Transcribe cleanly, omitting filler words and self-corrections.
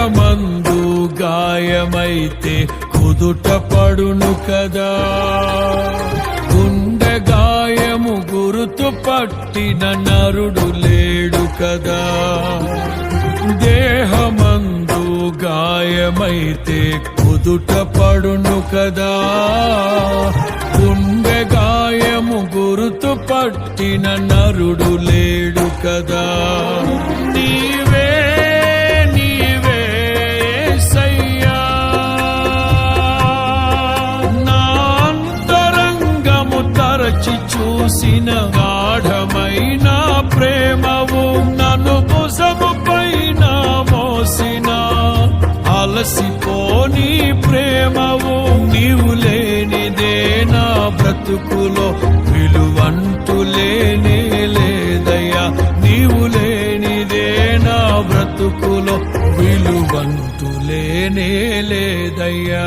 దేహమందు గాయమైతే కుదుట పడును కదా, గుండె గాయము గురుతు పట్టిన నరుడు లేడు కదా. దేహమందు గాయమైతే కుదుట పడును కదా, గుండె గాయము గురుతు పట్టిన నరుడు లేడు కదా. నీవే నీవే యేసయ్యా, నా అంతరంగము తరచి చూసిన గాఢమైన ప్రేమవు, నన్ను భుజము పైన మోసిన అలసిపోని ప్రేమవు. నీవు లేనిదే నా బ్రతుకులో విలువంటూ లేనే లేదయ్యా, నీవు లేనిదే నా బ్రతుకులో విలువంటూ లేనే లేదయ్యా.